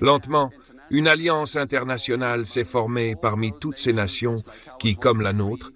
Lentement, une alliance internationale s'est formée parmi toutes ces nations qui, comme la nôtre,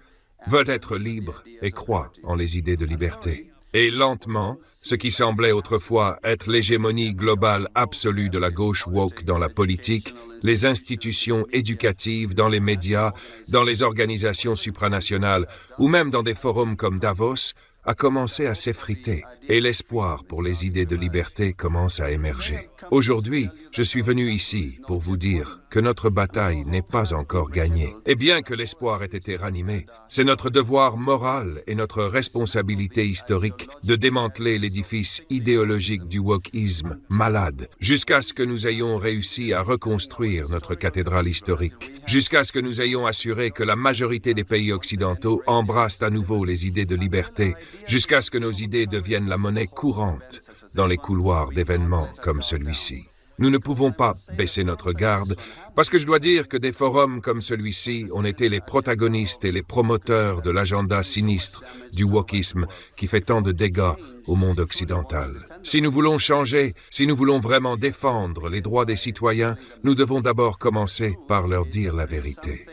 veulent être libres et croient en les idées de liberté. Et lentement, ce qui semblait autrefois être l'hégémonie globale absolue de la gauche woke dans la politique, les institutions éducatives, dans les médias, dans les organisations supranationales ou même dans des forums comme Davos, a commencé à s'effriter et l'espoir pour les idées de liberté commence à émerger. Aujourd'hui, je suis venu ici pour vous dire que notre bataille n'est pas encore gagnée. Et bien que l'espoir ait été ranimé, c'est notre devoir moral et notre responsabilité historique de démanteler l'édifice idéologique du wokisme malade, jusqu'à ce que nous ayons réussi à reconstruire notre cathédrale historique, jusqu'à ce que nous ayons assuré que la majorité des pays occidentaux embrassent à nouveau les idées de liberté, jusqu'à ce que nos idées deviennent la monnaie courante dans les couloirs d'événements comme celui-ci. Nous ne pouvons pas baisser notre garde, parce que je dois dire que des forums comme celui-ci ont été les protagonistes et les promoteurs de l'agenda sinistre du wokisme qui fait tant de dégâts au monde occidental. Si nous voulons changer, si nous voulons vraiment défendre les droits des citoyens, nous devons d'abord commencer par leur dire la vérité.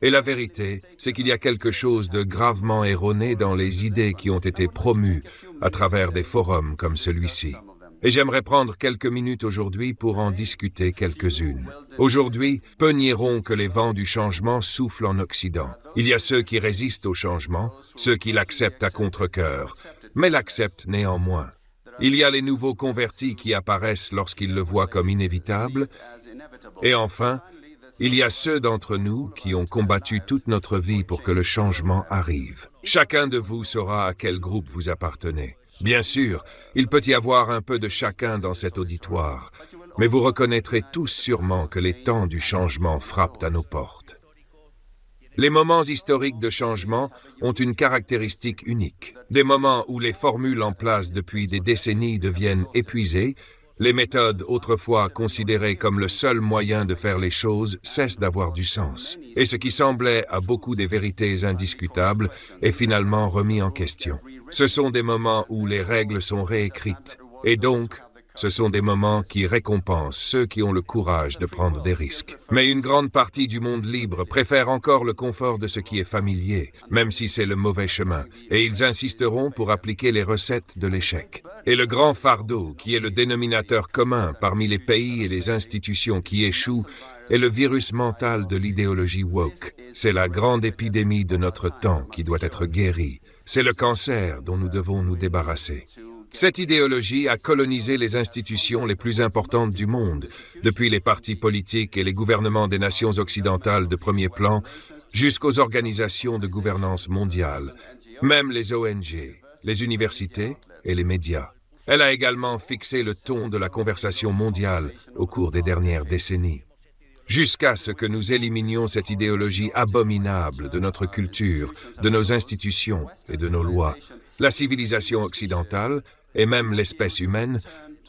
Et la vérité, c'est qu'il y a quelque chose de gravement erroné dans les idées qui ont été promues à travers des forums comme celui-ci. Et j'aimerais prendre quelques minutes aujourd'hui pour en discuter quelques-unes. Aujourd'hui, peu nieront que les vents du changement soufflent en Occident. Il y a ceux qui résistent au changement, ceux qui l'acceptent à contre-cœur, mais l'acceptent néanmoins. Il y a les nouveaux convertis qui apparaissent lorsqu'ils le voient comme inévitable. Et enfin, il y a ceux d'entre nous qui ont combattu toute notre vie pour que le changement arrive. Chacun de vous saura à quel groupe vous appartenez. Bien sûr, il peut y avoir un peu de chacun dans cet auditoire, mais vous reconnaîtrez tous sûrement que les temps du changement frappent à nos portes. Les moments historiques de changement ont une caractéristique unique. Des moments où les formules en place depuis des décennies deviennent épuisées, les méthodes autrefois considérées comme le seul moyen de faire les choses cessent d'avoir du sens. Et ce qui semblait à beaucoup des vérités indiscutables est finalement remis en question. Ce sont des moments où les règles sont réécrites. Et donc, ce sont des moments qui récompensent ceux qui ont le courage de prendre des risques. Mais une grande partie du monde libre préfère encore le confort de ce qui est familier, même si c'est le mauvais chemin, et ils insisteront pour appliquer les recettes de l'échec. Et le grand fardeau, qui est le dénominateur commun parmi les pays et les institutions qui échouent, est le virus mental de l'idéologie woke. C'est la grande épidémie de notre temps qui doit être guérie. C'est le cancer dont nous devons nous débarrasser. Cette idéologie a colonisé les institutions les plus importantes du monde, depuis les partis politiques et les gouvernements des nations occidentales de premier plan, jusqu'aux organisations de gouvernance mondiale, même les ONG, les universités et les médias. Elle a également fixé le ton de la conversation mondiale au cours des dernières décennies. Jusqu'à ce que nous éliminions cette idéologie abominable de notre culture, de nos institutions et de nos lois, la civilisation occidentale, et même l'espèce humaine,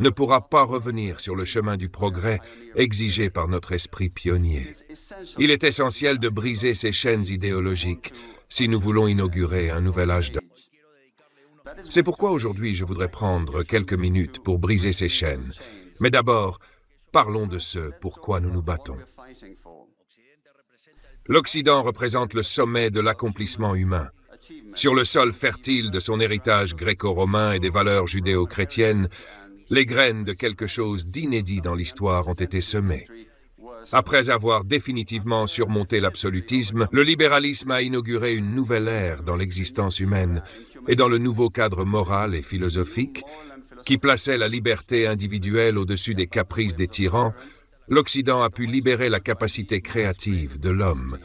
ne pourra pas revenir sur le chemin du progrès exigé par notre esprit pionnier. Il est essentiel de briser ces chaînes idéologiques si nous voulons inaugurer un nouvel âge d'or. C'est pourquoi aujourd'hui je voudrais prendre quelques minutes pour briser ces chaînes. Mais d'abord, parlons de ce pourquoi nous nous battons. L'Occident représente le sommet de l'accomplissement humain. Sur le sol fertile de son héritage gréco-romain et des valeurs judéo-chrétiennes, les graines de quelque chose d'inédit dans l'histoire ont été semées. Après avoir définitivement surmonté l'absolutisme, le libéralisme a inauguré une nouvelle ère dans l'existence humaine et dans le nouveau cadre moral et philosophique qui plaçait la liberté individuelle au-dessus des caprices des tyrans. L'Occident a pu libérer la capacité créative de l'homme,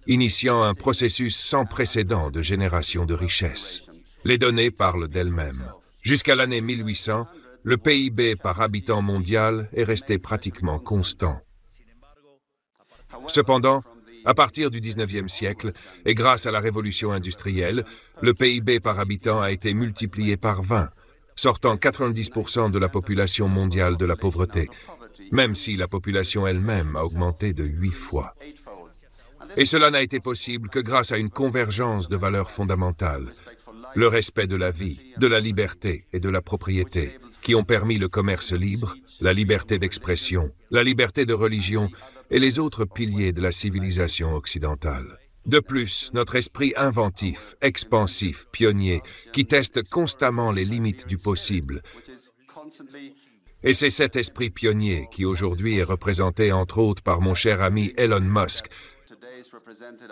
initiant un processus sans précédent de génération de richesses. Les données parlent d'elles-mêmes. Jusqu'à l'année 1800, le PIB par habitant mondial est resté pratiquement constant. Cependant, à partir du 19e siècle, et grâce à la révolution industrielle, le PIB par habitant a été multiplié par 20, sortant 90% de la population mondiale de la pauvreté, même si la population elle-même a augmenté de 8 fois. Et cela n'a été possible que grâce à une convergence de valeurs fondamentales. le respect de la vie, de la liberté et de la propriété, qui ont permis le commerce libre, la liberté d'expression, la liberté de religion et les autres piliers de la civilisation occidentale. De plus, notre esprit inventif, expansif, pionnier, qui teste constamment les limites du possible. Et c'est cet esprit pionnier qui aujourd'hui est représenté entre autres par mon cher ami Elon Musk,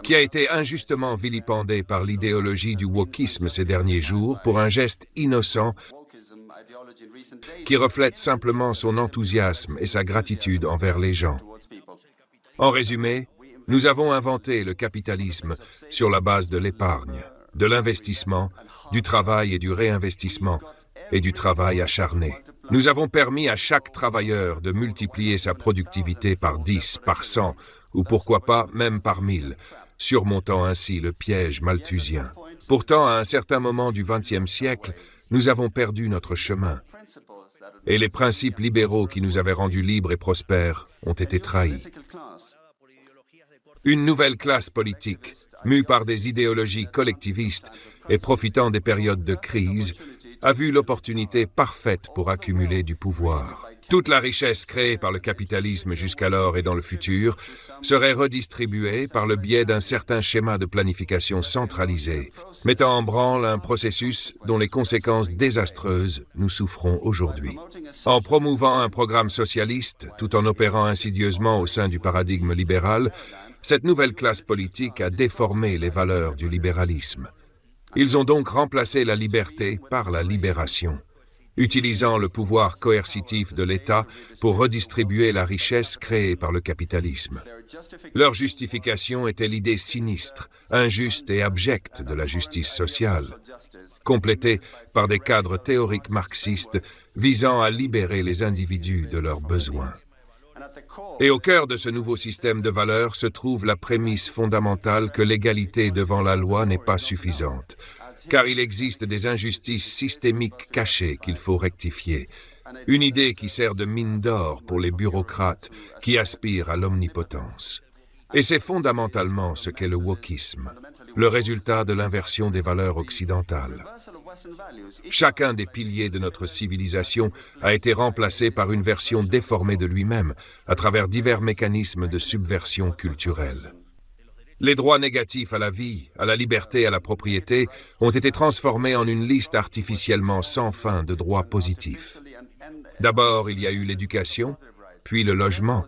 qui a été injustement vilipendé par l'idéologie du wokisme ces derniers jours pour un geste innocent qui reflète simplement son enthousiasme et sa gratitude envers les gens. En résumé, nous avons inventé le capitalisme sur la base de l'épargne, de l'investissement, du travail et du réinvestissement, et du travail acharné. Nous avons permis à chaque travailleur de multiplier sa productivité par 10, par 100, ou pourquoi pas même par 1000, surmontant ainsi le piège malthusien. Pourtant, à un certain moment du XXe siècle, nous avons perdu notre chemin, et les principes libéraux qui nous avaient rendus libres et prospères ont été trahis. Une nouvelle classe politique, mue par des idéologies collectivistes et profitant des périodes de crise, a vu l'opportunité parfaite pour accumuler du pouvoir. Toute la richesse créée par le capitalisme jusqu'alors et dans le futur serait redistribuée par le biais d'un certain schéma de planification centralisé, mettant en branle un processus dont les conséquences désastreuses nous souffrons aujourd'hui. En promouvant un programme socialiste, tout en opérant insidieusement au sein du paradigme libéral, cette nouvelle classe politique a déformé les valeurs du libéralisme. Ils ont donc remplacé la liberté par la libération, utilisant le pouvoir coercitif de l'État pour redistribuer la richesse créée par le capitalisme. Leur justification était l'idée sinistre, injuste et abjecte de la justice sociale, complétée par des cadres théoriques marxistes visant à libérer les individus de leurs besoins. Et au cœur de ce nouveau système de valeurs se trouve la prémisse fondamentale que l'égalité devant la loi n'est pas suffisante, car il existe des injustices systémiques cachées qu'il faut rectifier. Une idée qui sert de mine d'or pour les bureaucrates qui aspirent à l'omnipotence. Et c'est fondamentalement ce qu'est le wokisme, le résultat de l'inversion des valeurs occidentales. Chacun des piliers de notre civilisation a été remplacé par une version déformée de lui-même à travers divers mécanismes de subversion culturelle. Les droits négatifs à la vie, à la liberté, à la propriété ont été transformés en une liste artificiellement sans fin de droits positifs. D'abord, il y a eu l'éducation, puis le logement,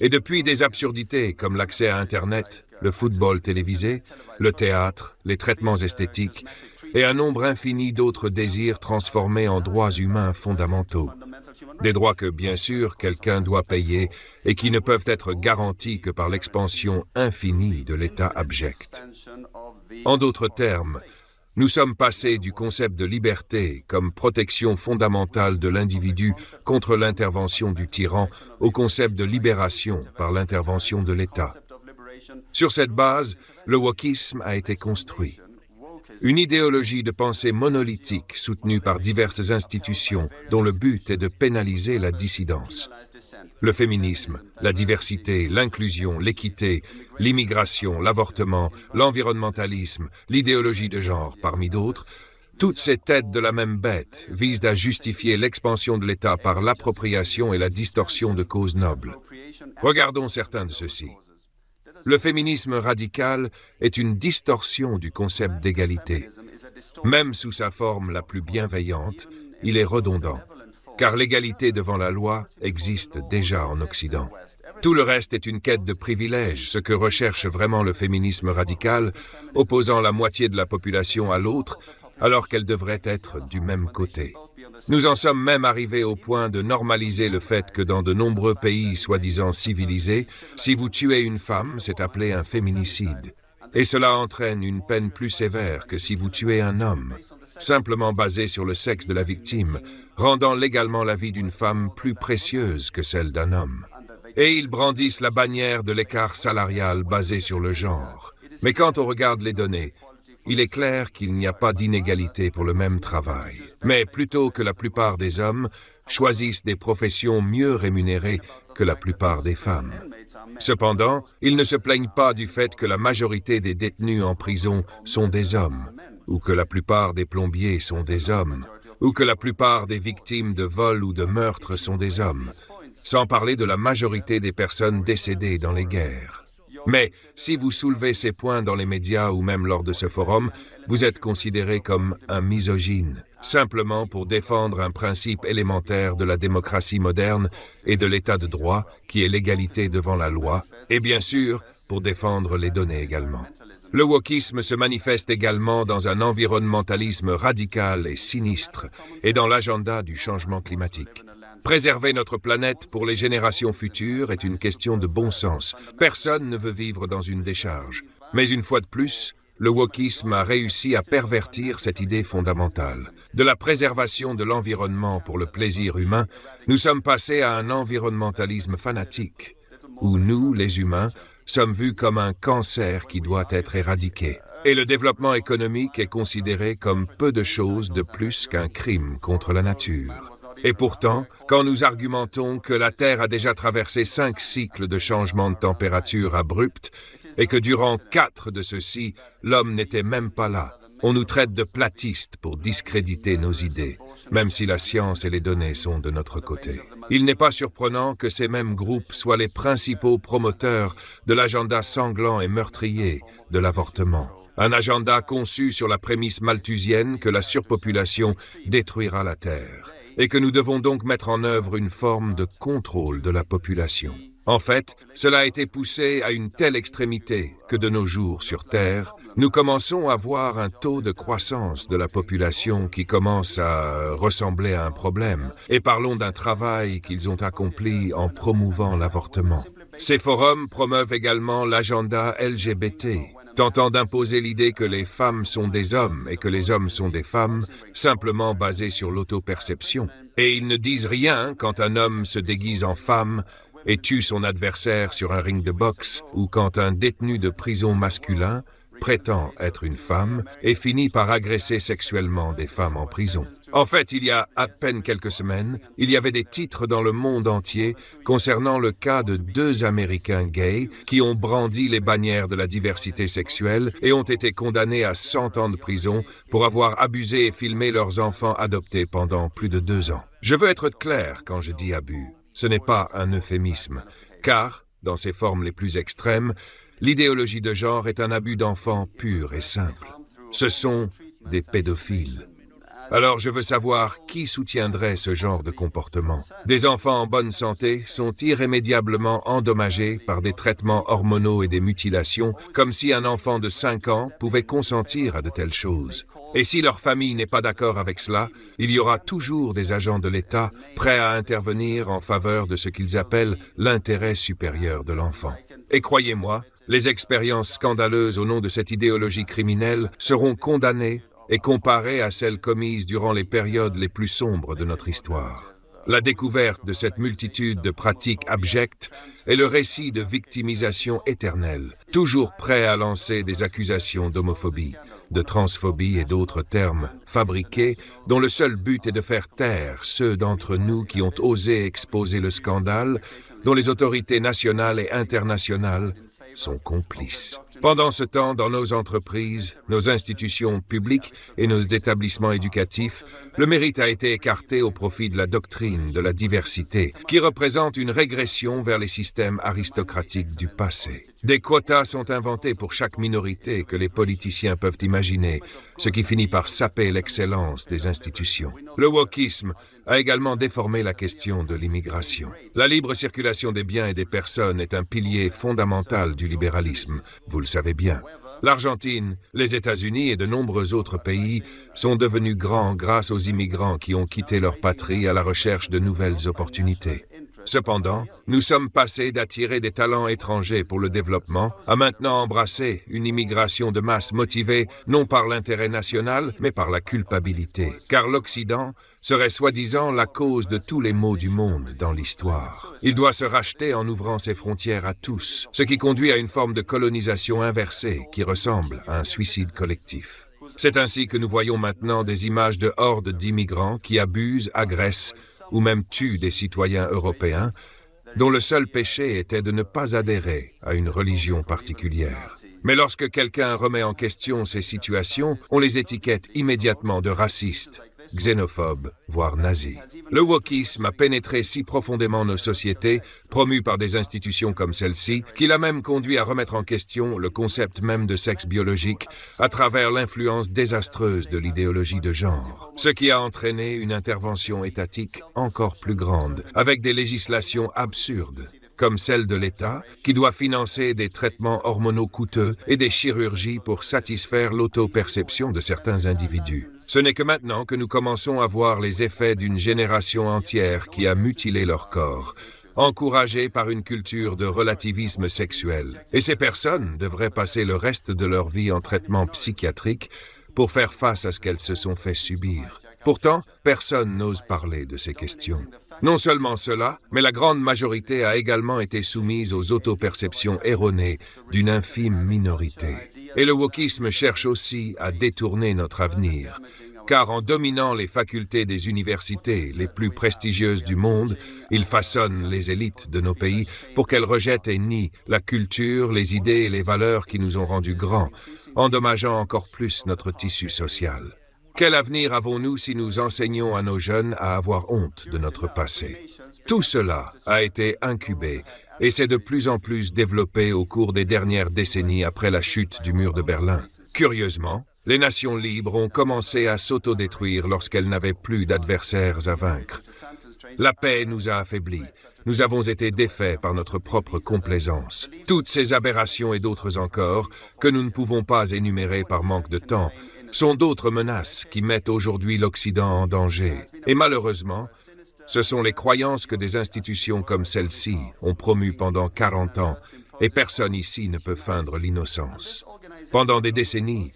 et depuis des absurdités comme l'accès à Internet, le football télévisé, le théâtre, les traitements esthétiques et un nombre infini d'autres désirs transformés en droits humains fondamentaux. Des droits que, bien sûr, quelqu'un doit payer et qui ne peuvent être garantis que par l'expansion infinie de l'État abject. En d'autres termes, nous sommes passés du concept de liberté comme protection fondamentale de l'individu contre l'intervention du tyran au concept de libération par l'intervention de l'État. Sur cette base, le wokisme a été construit. Une idéologie de pensée monolithique soutenue par diverses institutions dont le but est de pénaliser la dissidence. Le féminisme, la diversité, l'inclusion, l'équité, l'immigration, l'avortement, l'environnementalisme, l'idéologie de genre, parmi d'autres, toutes ces têtes de la même bête visent à justifier l'expansion de l'État par l'appropriation et la distorsion de causes nobles. Regardons certains de ceux-ci. Le féminisme radical est une distorsion du concept d'égalité. Même sous sa forme la plus bienveillante, il est redondant, car l'égalité devant la loi existe déjà en Occident. Tout le reste est une quête de privilèges, ce que recherche vraiment le féminisme radical, opposant la moitié de la population à l'autre, alors qu'elle devrait être du même côté. Nous en sommes même arrivés au point de normaliser le fait que dans de nombreux pays soi-disant civilisés, si vous tuez une femme, c'est appelé un féminicide. Et cela entraîne une peine plus sévère que si vous tuez un homme, simplement basée sur le sexe de la victime, rendant légalement la vie d'une femme plus précieuse que celle d'un homme. Et ils brandissent la bannière de l'écart salarial basé sur le genre. Mais quand on regarde les données, il est clair qu'il n'y a pas d'inégalité pour le même travail, mais plutôt que la plupart des hommes choisissent des professions mieux rémunérées que la plupart des femmes. Cependant, ils ne se plaignent pas du fait que la majorité des détenus en prison sont des hommes. ou que la plupart des plombiers sont des hommes, ou que la plupart des victimes de vol ou de meurtre sont des hommes, sans parler de la majorité des personnes décédées dans les guerres. Mais si vous soulevez ces points dans les médias ou même lors de ce forum, vous êtes considéré comme un misogyne, simplement pour défendre un principe élémentaire de la démocratie moderne et de l'état de droit, qui est l'égalité devant la loi, et bien sûr, pour défendre les données également. Le wokisme se manifeste également dans un environnementalisme radical et sinistre, et dans l'agenda du changement climatique. Préserver notre planète pour les générations futures est une question de bon sens. Personne ne veut vivre dans une décharge. Mais une fois de plus, le wokisme a réussi à pervertir cette idée fondamentale. De la préservation de l'environnement pour le plaisir humain, nous sommes passés à un environnementalisme fanatique, où nous, les humains, sommes vus comme un cancer qui doit être éradiqué. Et le développement économique est considéré comme peu de choses de plus qu'un crime contre la nature. Et pourtant, quand nous argumentons que la Terre a déjà traversé 5 cycles de changement de température abrupts et que durant 4 de ceux-ci, l'homme n'était même pas là, on nous traite de platistes pour discréditer nos idées, même si la science et les données sont de notre côté. Il n'est pas surprenant que ces mêmes groupes soient les principaux promoteurs de l'agenda sanglant et meurtrier de l'avortement. Un agenda conçu sur la prémisse malthusienne que la surpopulation détruira la Terre, et que nous devons donc mettre en œuvre une forme de contrôle de la population. En fait, cela a été poussé à une telle extrémité que de nos jours sur Terre, nous commençons à voir un taux de croissance de la population qui commence à ressembler à un problème, et parlons d'un travail qu'ils ont accompli en promouvant l'avortement. Ces forums promeuvent également l'agenda LGBT, tentant d'imposer l'idée que les femmes sont des hommes et que les hommes sont des femmes, simplement basée sur l'autoperception. Et ils ne disent rien quand un homme se déguise en femme et tue son adversaire sur un ring de boxe, ou quand un détenu de prison masculin prétend être une femme et finit par agresser sexuellement des femmes en prison. En fait, il y a à peine quelques semaines, il y avait des titres dans le monde entier concernant le cas de 2 Américains gays qui ont brandi les bannières de la diversité sexuelle et ont été condamnés à 100 ans de prison pour avoir abusé et filmé leurs enfants adoptés pendant plus de 2 ans. Je veux être clair quand je dis abus. Ce n'est pas un euphémisme, car, dans ses formes les plus extrêmes, l'idéologie de genre est un abus d'enfants pur et simple. Ce sont des pédophiles. Alors je veux savoir qui soutiendrait ce genre de comportement. Des enfants en bonne santé sont irrémédiablement endommagés par des traitements hormonaux et des mutilations, comme si un enfant de 5 ans pouvait consentir à de telles choses. Et si leur famille n'est pas d'accord avec cela, il y aura toujours des agents de l'État prêts à intervenir en faveur de ce qu'ils appellent l'intérêt supérieur de l'enfant. Et croyez-moi, les expériences scandaleuses au nom de cette idéologie criminelle seront condamnées et comparées à celles commises durant les périodes les plus sombres de notre histoire. La découverte de cette multitude de pratiques abjectes est le récit de victimisation éternelle, toujours prêt à lancer des accusations d'homophobie, de transphobie et d'autres termes fabriqués dont le seul but est de faire taire ceux d'entre nous qui ont osé exposer le scandale, dont les autorités nationales et internationales sont complices. Pendant ce temps, dans nos entreprises, nos institutions publiques et nos établissements éducatifs, le mérite a été écarté au profit de la doctrine de la diversité, qui représente une régression vers les systèmes aristocratiques du passé. Des quotas sont inventés pour chaque minorité que les politiciens peuvent imaginer, ce qui finit par saper l'excellence des institutions. Le wokisme a également déformé la question de l'immigration. La libre circulation des biens et des personnes est un pilier fondamental du libéralisme, vous le savez bien. L'Argentine, les États-Unis et de nombreux autres pays sont devenus grands grâce aux immigrants qui ont quitté leur patrie à la recherche de nouvelles opportunités. Cependant, nous sommes passés d'attirer des talents étrangers pour le développement à maintenant embrasser une immigration de masse motivée non par l'intérêt national, mais par la culpabilité. Car l'Occident serait soi-disant la cause de tous les maux du monde dans l'histoire. Il doit se racheter en ouvrant ses frontières à tous, ce qui conduit à une forme de colonisation inversée qui ressemble à un suicide collectif. C'est ainsi que nous voyons maintenant des images de hordes d'immigrants qui abusent, agressent ou même tuent des citoyens européens, dont le seul péché était de ne pas adhérer à une religion particulière. Mais lorsque quelqu'un remet en question ces situations, on les étiquette immédiatement de racistes, xénophobes, voire nazis. Le wokisme a pénétré si profondément nos sociétés, promu par des institutions comme celle-ci, qu'il a même conduit à remettre en question le concept même de sexe biologique à travers l'influence désastreuse de l'idéologie de genre. Ce qui a entraîné une intervention étatique encore plus grande, avec des législations absurdes, comme celle de l'État, qui doit financer des traitements hormonaux coûteux et des chirurgies pour satisfaire l'auto-perception de certains individus. Ce n'est que maintenant que nous commençons à voir les effets d'une génération entière qui a mutilé leur corps, encouragée par une culture de relativisme sexuel. Et ces personnes devraient passer le reste de leur vie en traitement psychiatrique pour faire face à ce qu'elles se sont fait subir. Pourtant, personne n'ose parler de ces questions. Non seulement cela, mais la grande majorité a également été soumise aux autoperceptions erronées d'une infime minorité. Et le wokisme cherche aussi à détourner notre avenir, car en dominant les facultés des universités les plus prestigieuses du monde, il façonne les élites de nos pays pour qu'elles rejettent et nient la culture, les idées et les valeurs qui nous ont rendus grands, endommageant encore plus notre tissu social. Quel avenir avons-nous si nous enseignons à nos jeunes à avoir honte de notre passé? Tout cela a été incubé et s'est de plus en plus développé au cours des dernières décennies après la chute du mur de Berlin. Curieusement, les nations libres ont commencé à s'autodétruire lorsqu'elles n'avaient plus d'adversaires à vaincre. La paix nous a affaiblis. Nous avons été défaits par notre propre complaisance. Toutes ces aberrations et d'autres encore, que nous ne pouvons pas énumérer par manque de temps, sont d'autres menaces qui mettent aujourd'hui l'Occident en danger. Et malheureusement, ce sont les croyances que des institutions comme celle-ci ont promues pendant 40 ans, et personne ici ne peut feindre l'innocence. Pendant des décennies,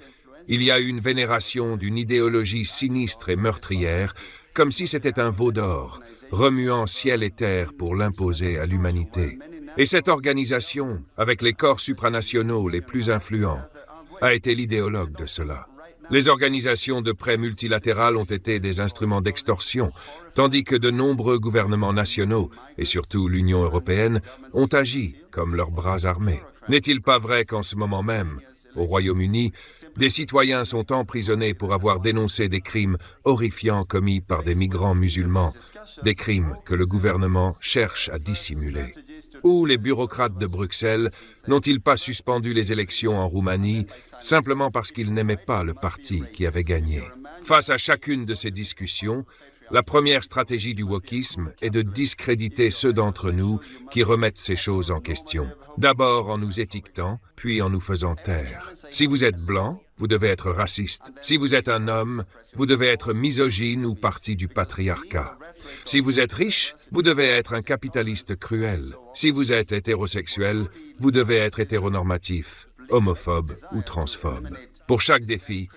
il y a eu une vénération d'une idéologie sinistre et meurtrière, comme si c'était un veau d'or, remuant ciel et terre pour l'imposer à l'humanité. Et cette organisation, avec les corps supranationaux les plus influents, a été l'idéologue de cela. Les organisations de prêt multilatérales ont été des instruments d'extorsion, tandis que de nombreux gouvernements nationaux, et surtout l'Union européenne, ont agi comme leurs bras armés. N'est-il pas vrai qu'en ce moment même, au Royaume-Uni, des citoyens sont emprisonnés pour avoir dénoncé des crimes horrifiants commis par des migrants musulmans, des crimes que le gouvernement cherche à dissimuler? Ou les bureaucrates de Bruxelles n'ont-ils pas suspendu les élections en Roumanie simplement parce qu'ils n'aimaient pas le parti qui avait gagné? Face à chacune de ces discussions, la première stratégie du wokisme est de discréditer ceux d'entre nous qui remettent ces choses en question. D'abord en nous étiquetant, puis en nous faisant taire. Si vous êtes blanc, vous devez être raciste. Si vous êtes un homme, vous devez être misogyne ou parti du patriarcat. Si vous êtes riche, vous devez être un capitaliste cruel. Si vous êtes hétérosexuel, vous devez être hétéronormatif, homophobe ou transphobe. Pour chaque défi,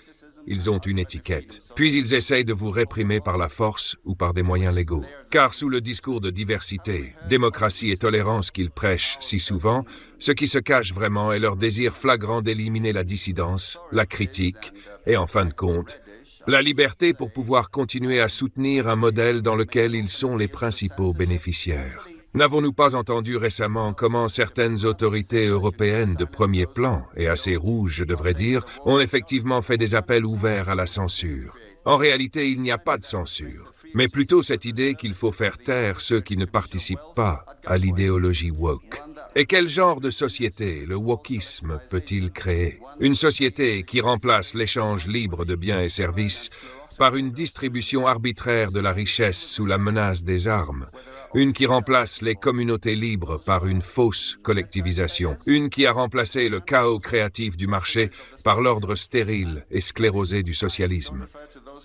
ils ont une étiquette. Puis ils essayent de vous réprimer par la force ou par des moyens légaux. Car sous le discours de diversité, démocratie et tolérance qu'ils prêchent si souvent, ce qui se cache vraiment est leur désir flagrant d'éliminer la dissidence, la critique et, en fin de compte, la liberté pour pouvoir continuer à soutenir un modèle dans lequel ils sont les principaux bénéficiaires. N'avons-nous pas entendu récemment comment certaines autorités européennes de premier plan, et assez rouges je devrais dire, ont effectivement fait des appels ouverts à la censure? En réalité, il n'y a pas de censure, mais plutôt cette idée qu'il faut faire taire ceux qui ne participent pas à l'idéologie woke. Et quel genre de société le wokisme peut-il créer? Une société qui remplace l'échange libre de biens et services par une distribution arbitraire de la richesse sous la menace des armes, une qui remplace les communautés libres par une fausse collectivisation, une qui a remplacé le chaos créatif du marché par l'ordre stérile et sclérosé du socialisme.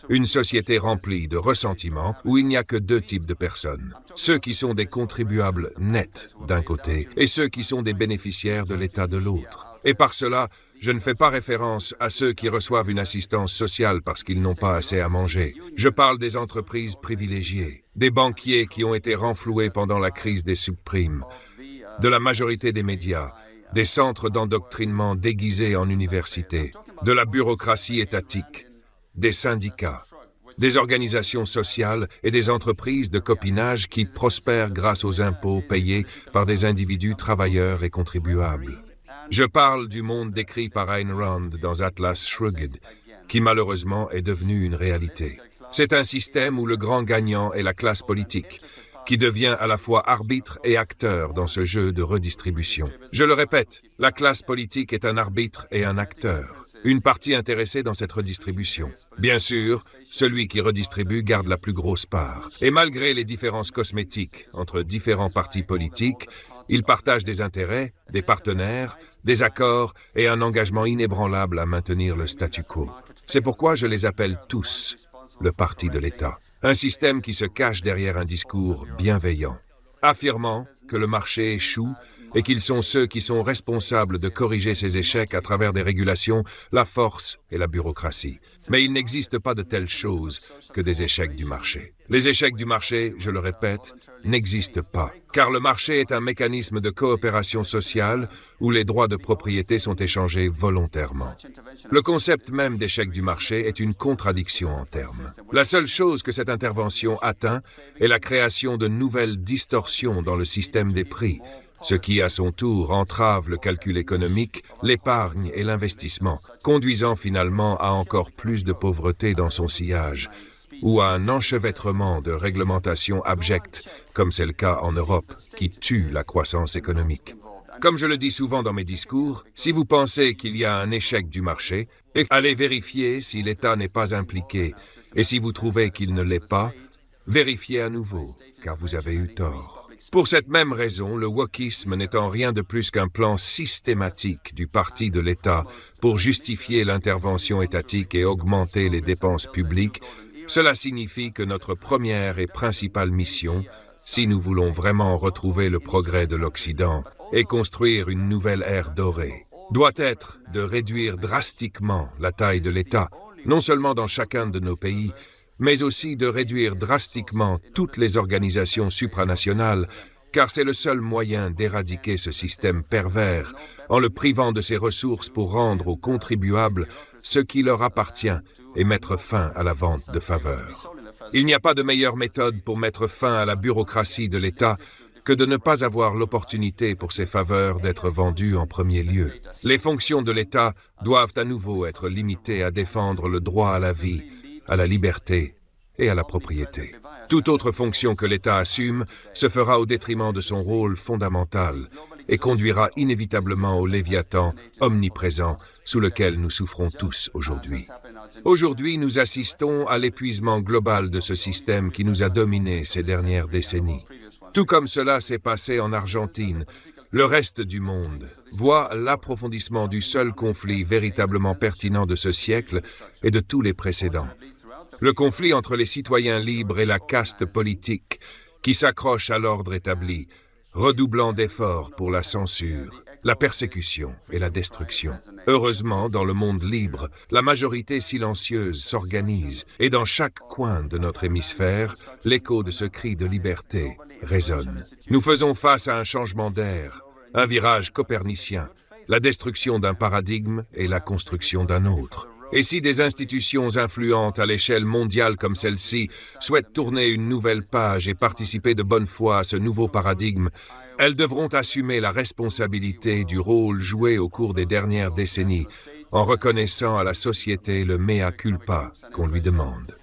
Une société remplie de ressentiment où il n'y a que deux types de personnes. Ceux qui sont des contribuables nets d'un côté et ceux qui sont des bénéficiaires de l'État de l'autre. Et par cela, je ne fais pas référence à ceux qui reçoivent une assistance sociale parce qu'ils n'ont pas assez à manger. Je parle des entreprises privilégiées, des banquiers qui ont été renfloués pendant la crise des subprimes, de la majorité des médias, des centres d'endoctrinement déguisés en universités, de la bureaucratie étatique, des syndicats. des organisations sociales et des entreprises de copinage qui prospèrent grâce aux impôts payés par des individus travailleurs et contribuables. Je parle du monde décrit par Ayn Rand dans Atlas Shrugged, qui malheureusement est devenu une réalité. C'est un système où le grand gagnant est la classe politique, qui devient à la fois arbitre et acteur dans ce jeu de redistribution. Je le répète, la classe politique est un arbitre et un acteur, une partie intéressée dans cette redistribution. Bien sûr, celui qui redistribue garde la plus grosse part. Et malgré les différences cosmétiques entre différents partis politiques, ils partagent des intérêts, des partenaires, des accords et un engagement inébranlable à maintenir le statu quo. C'est pourquoi je les appelle tous le parti de l'État. Un système qui se cache derrière un discours bienveillant, affirmant que le marché échoue et qu'ils sont ceux qui sont responsables de corriger ces échecs à travers des régulations, la force et la bureaucratie. Mais il n'existe pas de telle chose que des échecs du marché. Les échecs du marché, je le répète, n'existent pas, car le marché est un mécanisme de coopération sociale où les droits de propriété sont échangés volontairement. Le concept même d'échec du marché est une contradiction en termes. La seule chose que cette intervention atteint est la création de nouvelles distorsions dans le système des prix, ce qui, à son tour, entrave le calcul économique, l'épargne et l'investissement, conduisant finalement à encore plus de pauvreté dans son sillage, ou à un enchevêtrement de réglementations abjectes, comme c'est le cas en Europe, qui tue la croissance économique. Comme je le dis souvent dans mes discours, si vous pensez qu'il y a un échec du marché, allez vérifier si l'État n'est pas impliqué, et si vous trouvez qu'il ne l'est pas, vérifiez à nouveau, car vous avez eu tort. Pour cette même raison, le wokisme n'étant rien de plus qu'un plan systématique du parti de l'État pour justifier l'intervention étatique et augmenter les dépenses publiques, cela signifie que notre première et principale mission, si nous voulons vraiment retrouver le progrès de l'Occident et construire une nouvelle ère dorée, doit être de réduire drastiquement la taille de l'État, non seulement dans chacun de nos pays, mais aussi de réduire drastiquement toutes les organisations supranationales, car c'est le seul moyen d'éradiquer ce système pervers en le privant de ses ressources pour rendre aux contribuables ce qui leur appartient et mettre fin à la vente de faveurs. Il n'y a pas de meilleure méthode pour mettre fin à la bureaucratie de l'État que de ne pas avoir l'opportunité pour ces faveurs d'être vendues en premier lieu. Les fonctions de l'État doivent à nouveau être limitées à défendre le droit à la vie, à la liberté et à la propriété. Toute autre fonction que l'État assume se fera au détriment de son rôle fondamental et conduira inévitablement au Léviathan omniprésent sous lequel nous souffrons tous aujourd'hui. Aujourd'hui, nous assistons à l'épuisement global de ce système qui nous a dominés ces dernières décennies. Tout comme cela s'est passé en Argentine, le reste du monde voit l'approfondissement du seul conflit véritablement pertinent de ce siècle et de tous les précédents. Le conflit entre les citoyens libres et la caste politique qui s'accroche à l'ordre établi, redoublant d'efforts pour la censure, la persécution et la destruction. Heureusement, dans le monde libre, la majorité silencieuse s'organise et dans chaque coin de notre hémisphère, l'écho de ce cri de liberté résonne. Nous faisons face à un changement d'air, un virage copernicien, la destruction d'un paradigme et la construction d'un autre. Et si des institutions influentes à l'échelle mondiale comme celle-ci souhaitent tourner une nouvelle page et participer de bonne foi à ce nouveau paradigme, elles devront assumer la responsabilité du rôle joué au cours des dernières décennies en reconnaissant à la société le mea culpa qu'on lui demande.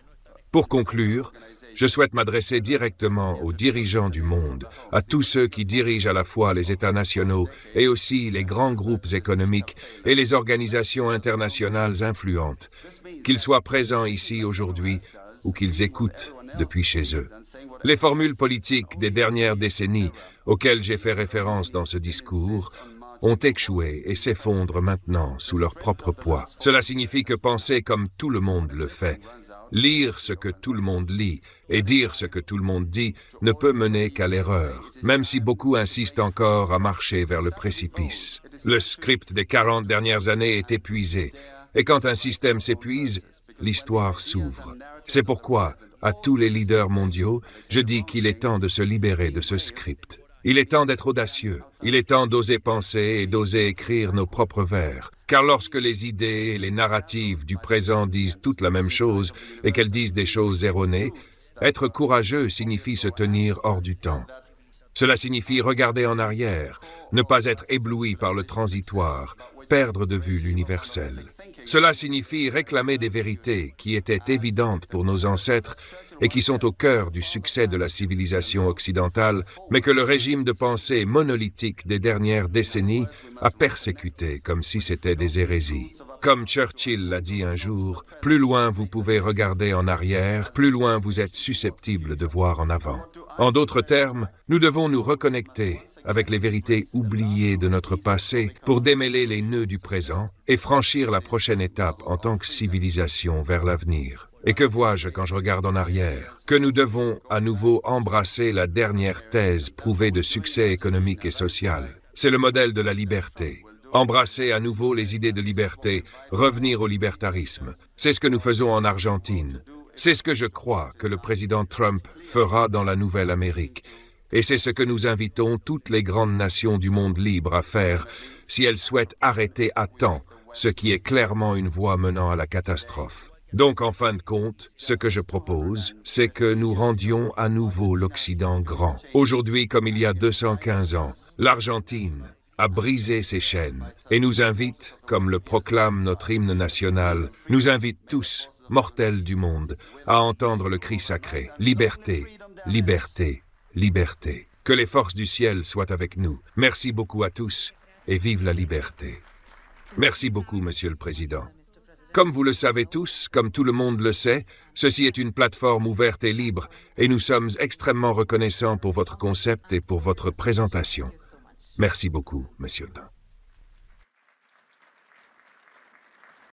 Pour conclure, je souhaite m'adresser directement aux dirigeants du monde, à tous ceux qui dirigent à la fois les États nationaux et aussi les grands groupes économiques et les organisations internationales influentes, qu'ils soient présents ici aujourd'hui ou qu'ils écoutent depuis chez eux. Les formules politiques des dernières décennies auxquelles j'ai fait référence dans ce discours ont échoué et s'effondrent maintenant sous leur propre poids. Cela signifie que penser comme tout le monde le fait, lire ce que tout le monde lit et dire ce que tout le monde dit ne peut mener qu'à l'erreur, même si beaucoup insistent encore à marcher vers le précipice. Le script des 40 dernières années est épuisé, et quand un système s'épuise, l'histoire s'ouvre. C'est pourquoi, à tous les leaders mondiaux, je dis qu'il est temps de se libérer de ce script. Il est temps d'être audacieux, il est temps d'oser penser et d'oser écrire nos propres vers, Car lorsque les idées et les narratives du présent disent toutes la même chose et qu'elles disent des choses erronées, être courageux signifie se tenir hors du temps. Cela signifie regarder en arrière, ne pas être ébloui par le transitoire, perdre de vue l'universel. Cela signifie réclamer des vérités qui étaient évidentes pour nos ancêtres et qui sont au cœur du succès de la civilisation occidentale, mais que le régime de pensée monolithique des dernières décennies a persécuté comme si c'était des hérésies. Comme Churchill l'a dit un jour, plus loin vous pouvez regarder en arrière, plus loin vous êtes susceptible de voir en avant. En d'autres termes, nous devons nous reconnecter avec les vérités oubliées de notre passé pour démêler les nœuds du présent et franchir la prochaine étape en tant que civilisation vers l'avenir. Et que vois-je quand je regarde en arrière? Que nous devons à nouveau embrasser la dernière thèse prouvée de succès économique et social. C'est le modèle de la liberté. Embrasser à nouveau les idées de liberté, revenir au libertarisme. C'est ce que nous faisons en Argentine. C'est ce que je crois que le président Trump fera dans la nouvelle Amérique. Et c'est ce que nous invitons toutes les grandes nations du monde libre à faire si elles souhaitent arrêter à temps ce qui est clairement une voie menant à la catastrophe. Donc, en fin de compte, ce que je propose, c'est que nous rendions à nouveau l'Occident grand. Aujourd'hui, comme il y a 215 ans, l'Argentine a brisé ses chaînes et nous invite, comme le proclame notre hymne national, nous invite tous, mortels du monde, à entendre le cri sacré « Liberté, liberté, liberté ». Que les forces du ciel soient avec nous. Merci beaucoup à tous et vive la liberté. Merci beaucoup, Monsieur le Président. Comme vous le savez tous, comme tout le monde le sait, ceci est une plateforme ouverte et libre et nous sommes extrêmement reconnaissants pour votre concept et pour votre présentation. Merci beaucoup, Monsieur Dunn.